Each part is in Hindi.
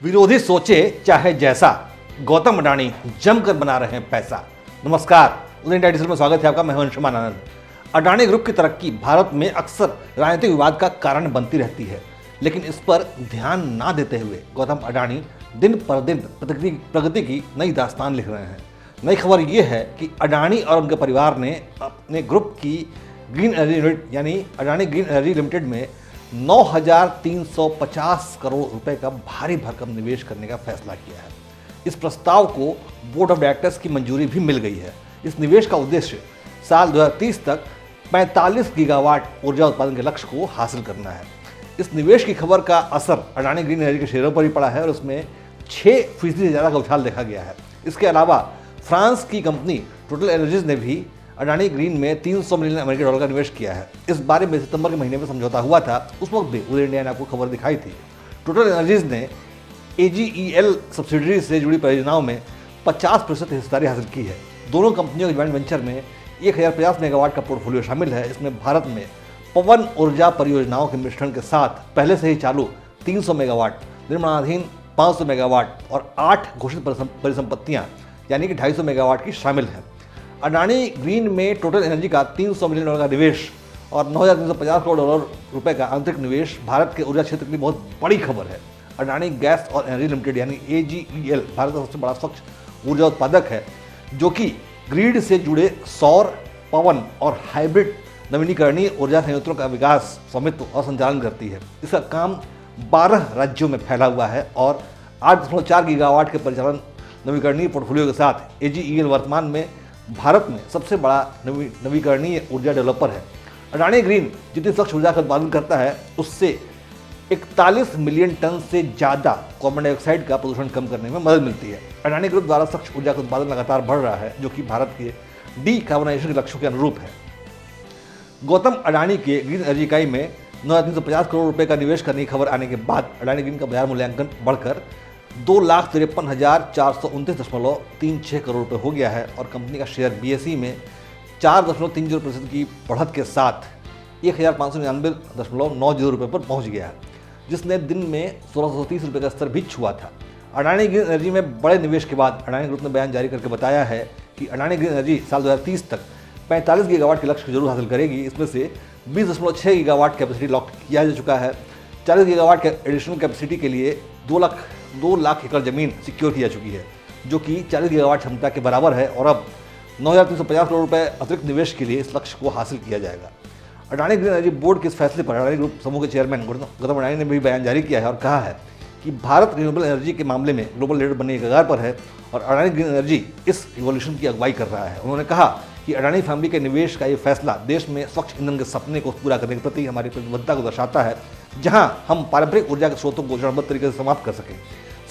विरोधी सोचे चाहे जैसा, गौतम अडानी जमकर बना रहे हैं पैसा। नमस्कार, उदय इंडिया डिजिटल में स्वागत है आपका। मैं हूं अंशुमान आनंद। अडानी ग्रुप की तरक्की भारत में अक्सर राजनीतिक विवाद का कारण बनती रहती है, लेकिन इस पर ध्यान ना देते हुए गौतम अडानी दिन पर दिन प्रगति की नई दास्तान लिख रहे हैं। नई खबर यह है कि अडानी और उनके परिवार ने अपने ग्रुप की ग्रीन एनर्जी यूनिट यानी अडानी ग्रीन एनर्जी लिमिटेड में 9,350 करोड़ रुपए का भारी भरकम निवेश करने का फैसला किया है। इस प्रस्ताव को बोर्ड ऑफ डायरेक्टर्स की मंजूरी भी मिल गई है। इस निवेश का उद्देश्य साल 2030 तक 45 गीगावाट ऊर्जा उत्पादन के लक्ष्य को हासिल करना है। इस निवेश की खबर का असर अडानी ग्रीन एनर्जी के शेयरों पर भी पड़ा है और उसमें 6% से ज़्यादा का उछाल देखा गया है। इसके अलावा फ्रांस की कंपनी टोटल एनर्जीज ने भी अडानी ग्रीन में 300 मिलियन अमेरिकी डॉलर का निवेश किया है। इस बारे में सितंबर के महीने में समझौता हुआ था। उस वक्त भी उदय इंडिया ने आपको खबर दिखाई थी। टोटल एनर्जीज ने AGEL सब्सिडरी से जुड़ी परियोजनाओं में 50% हिस्सेदारी हासिल की है। दोनों कंपनियों के ज्वाइंट वेंचर में 1050 मेगावाट का पोर्टफोलियो शामिल है। इसमें भारत में पवन ऊर्जा परियोजनाओं के मिश्रण के साथ पहले से ही चालू 300 मेगावाट, निर्माणाधीन 500 मेगावाट और 8 घोषित परिसंपत्तियां यानी कि 250 मेगावाट की शामिल हैं। अडानी ग्रीन में टोटल एनर्जी का 300 मिलियन डॉलर का निवेश और 9,350 करोड़ डॉलर का आंतरिक निवेश भारत के ऊर्जा क्षेत्र के लिए बहुत बड़ी खबर है। अडानी गैस और एनर्जी लिमिटेड यानी AGEL भारत का सबसे बड़ा स्वच्छ ऊर्जा उत्पादक है, जो कि ग्रिड से जुड़े सौर, पवन और हाइब्रिड नवीनीकरणीय ऊर्जा संयंत्रों का विकास, स्वामित्व और संचालन करती है। इसका काम 12 राज्यों में फैला हुआ है और 8.4 गीगावाट के परिचालन नवीकरणीय पोर्टफोलियो के साथ AGEL वर्तमान में भारत में सबसे बड़ा नवीकरणीय ऊर्जा डेवलपर है। अडानी ग्रीन जितनी स्वच्छ ऊर्जा का उत्पादन करता है, उससे 41 मिलियन टन से ज़्यादा कार्बन डाइऑक्साइड का प्रदूषण कम करने में मदद मिलती है। अडानी ग्रुप द्वारा स्वच्छ ऊर्जा का उत्पादन लगातार बढ़ रहा है, जो कि भारत के डीकार्बोनाइजेशन के लक्ष्यों के अनुरूप है। गौतम अडानी के ग्रीन एनर्जी इकाई में 9,350 करोड़ रुपए का निवेश करने की खबर आने के बाद अडानी ग्रीन का बाजार मूल्यांकन बढ़कर 2,53,429.36 करोड़ रुपए हो गया है और कंपनी का शेयर BSE में 4.30% की बढ़त के साथ 1,599.90 रुपये पर पहुंच गया है, जिसने दिन में 1,630 रुपये का स्तर भी छुआ था। अडानी ग्रीन एनर्जी में बड़े निवेश के बाद अडानी ग्रुप ने बयान जारी करके बताया है कि अडानी ग्रीन एनर्जी साल 2030 तक 45 गीगावाट के लक्ष्य को जरूर हासिल करेगी। इसमें से 20.6 गीगावाट कैपेसिटी लॉक किया जा चुका है। 40 गीगावाट के एडिशनल कैपेसिटी के लिए 2 लाख एकड़ जमीन सिक्योर की जा चुकी है, जो कि 40 गीगावाट क्षमता के बराबर है और अब 9,350 करोड़ रुपए अतिरिक्त निवेश के लिए इस लक्ष्य को हासिल किया जाएगा। अडानी ग्रीन एनर्जी बोर्ड के इस फैसले पर अडानी ग्रुप समूह के चेयरमैन गौतम अडानी ने भी बयान जारी किया है और कहा है कि भारत रिन्यूएबल एनर्जी के मामले में ग्लोबल लीडर बनने के कगार पर है और अडानी ग्रीन एनर्जी इस रिवॉल्यूशन की अगुवाई कर रहा है। उन्होंने कहा कि अडानी फैमिली के निवेश का ये फैसला देश में स्वच्छ ईंधन के सपने को पूरा करने के प्रति हमारी प्रतिबद्धता को दर्शाता है, जहां हम पारंपरिक ऊर्जा के स्रोतों को चरणबद्ध तरीके से समाप्त कर सकें।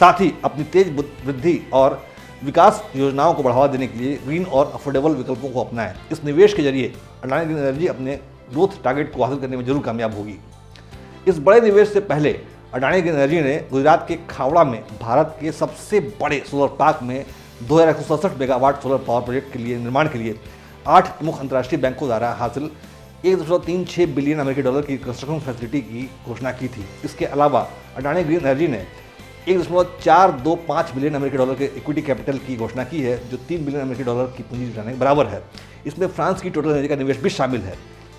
साथ ही अपनी तेज वृद्धि और विकास योजनाओं को बढ़ावा देने के लिए ग्रीन और अफोर्डेबल विकल्पों को अपनाएं। इस निवेश के जरिए अडानी ग्रीन एनर्जी अपने ग्रोथ टारगेट को हासिल करने में जरूर कामयाब होगी। इस बड़े निवेश से पहले अडानी ग्रीन एनर्जी ने गुजरात के खावड़ा में भारत के सबसे बड़े सोलर पार्क में 2,167 मेगावाट सोलर पावर प्रोजेक्ट के लिए निर्माण के लिए 8 प्रमुख अंतर्राष्ट्रीय बैंकों द्वारा हासिल 1.36 बिलियन अमेरिकी डॉलर की कंस्ट्रक्शन फैसिलिटी की घोषणा की थी। इसके अलावा अडानी ग्रीन एनर्जी ने 1.425 बिलियन अमेरिकी डॉलर के इक्विटी कैपिटल की घोषणा की है, जो 3 बिलियन अमेरिकी डॉलर की पूंजी जुटाने के बराबर है। इसमें फ्रांस की टोटल एनर्जी का निवेश भी शामिल है।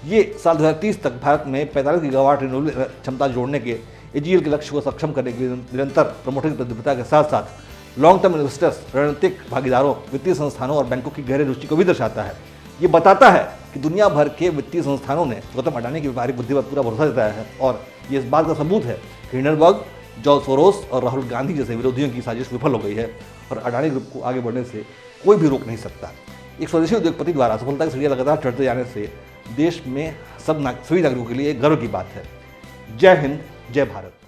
ये साल 2030 तक भारत में 45 गीगावाट रिन्यूएबल क्षमता जोड़ने के AGEL के लक्ष्य को सक्षम करने के लिए निरंतर प्रमोटर की प्रतिबद्धता के साथ साथ लॉन्ग टर्म इन्वेस्टर्स, रणनीतिक भागीदारों, वित्तीय संस्थानों और बैंकों की गहरी रुचि को भी दर्शाता है। ये बताता है कि दुनिया भर के वित्तीय संस्थानों ने गौतम अडानी की व्यापारिक बुद्धि पर पूरा भरोसा जताया है और ये इस बात का सबूत है कि हिंडनबर्ग, जॉर्ज सोरोस और राहुल गांधी जैसे विरोधियों की साजिश विफल हो गई है और अडानी ग्रुप को आगे बढ़ने से कोई भी रोक नहीं सकता। एक स्वदेशी उद्योगपति द्वारा सफलता की सीढ़ियां लगातार चढ़ते जाने से देश में सभी नागरिकों के लिए एक गर्व की बात है। जय हिंद, जय भारत।